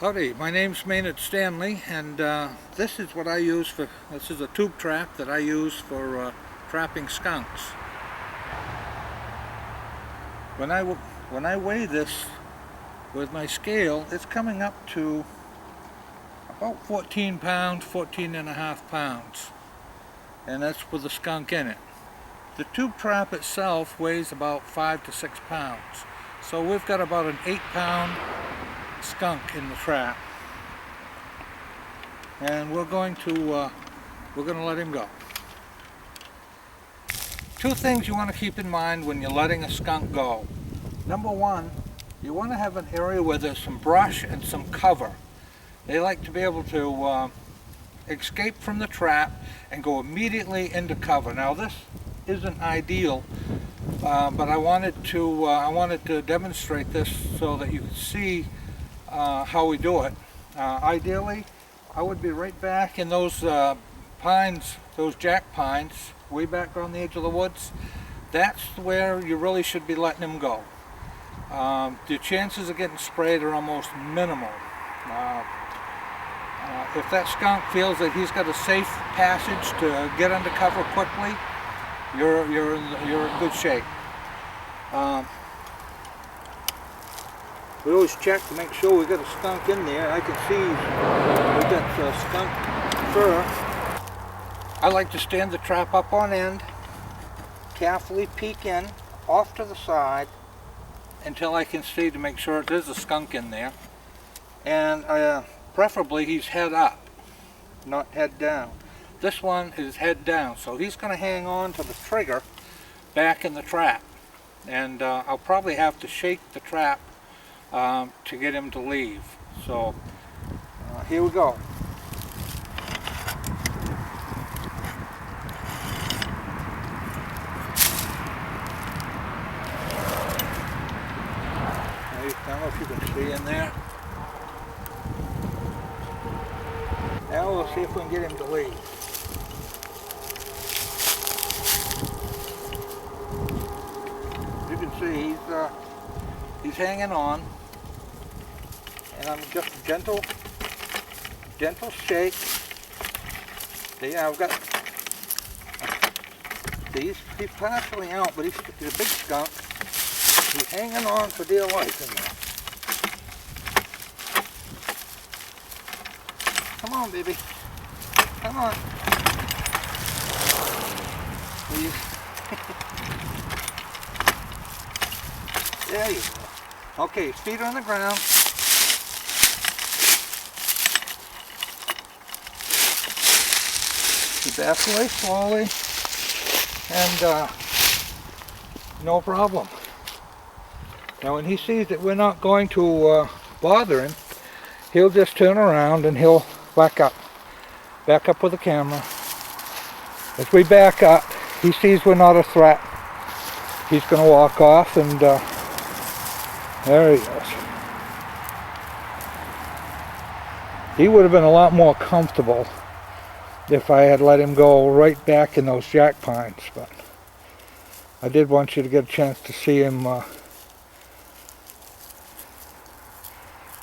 Howdy, my name's Maynard Stanley, and this is what I use for, this is a tube trap that I use for trapping skunks. When I weigh this with my scale, it's coming up to about 14 pounds, 14 and a half pounds, and that's with the skunk in it. The tube trap itself weighs about 5 to 6 pounds, so we've got about an 8-pound skunk in the trap, and we're going to let him go. Two things you want to keep in mind when you're letting a skunk go. Number one, you want to have an area where there's some brush and some cover. They like to be able to escape from the trap and go immediately into cover. Now this isn't ideal, but I wanted to demonstrate this so that you can see how we do it. Ideally, I would be right back in those pines, those jack pines, way back on the edge of the woods. That's where you really should be letting him go. The chances of getting sprayed are almost minimal. If that skunk feels that he's got a safe passage to get under cover quickly, you're in good shape. We always check to make sure we got a skunk in there. I can see we got skunk fur. I like to stand the trap up on end, carefully peek in off to the side until I can see to make sure there's a skunk in there. And preferably he's head up, not head down. This one is head down, so he's going to hang on to the trigger back in the trap. And I'll probably have to shake the trap to get him to leave. So here we go. I don't know if you can see in there. Now we'll see if we can get him to leave. You can see he's hanging on. And I'm just gentle shake. See, I've got, he's partially out, but he's a big skunk. He's hanging on for dear life in there. Come on, baby. Come on. Please. There you go. Okay, his feet are on the ground. He backs away slowly, and no problem. Now when he sees that we're not going to bother him, he'll just turn around and he'll back up with the camera. As we back up, he sees we're not a threat. He's going to walk off, and there he is. He would have been a lot more comfortable if I had let him go right back in those jack pines, but I did want you to get a chance to see him.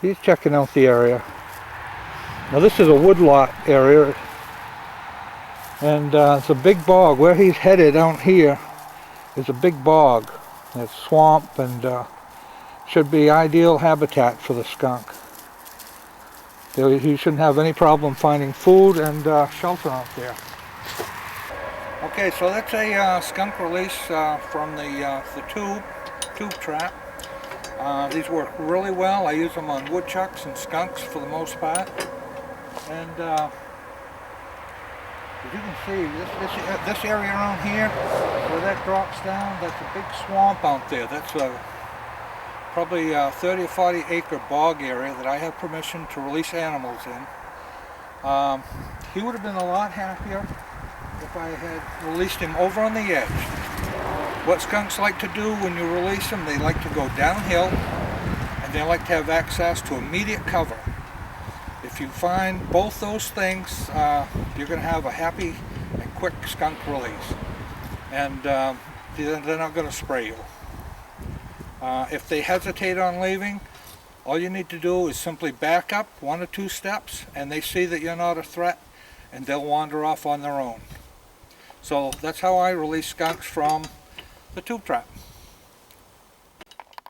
He's checking out the area. Now this is a woodlot area, and it's a big bog. Where he's headed out here is a big bog. It's swamp, and should be ideal habitat for the skunk. He shouldn't have any problem finding food and shelter out there. Okay, so that's a skunk release from the tube trap. These work really well. I use them on woodchucks and skunks for the most part. And as you can see, this area around here, where that drops down, that's a big swamp out there. That's probably a 30 or 40 acre bog area that I have permission to release animals in. He would have been a lot happier if I had released him over on the edge. What skunks like to do when you release them, they like to go downhill, and they like to have access to immediate cover. If you find both those things, you're going to have a happy and quick skunk release. And they're not going to spray you. If they hesitate on leaving, All you need to do is simply back up 1 or 2 steps, and they see that you're not a threat, and they'll wander off on their own. So that's how I release skunks from the tube trap.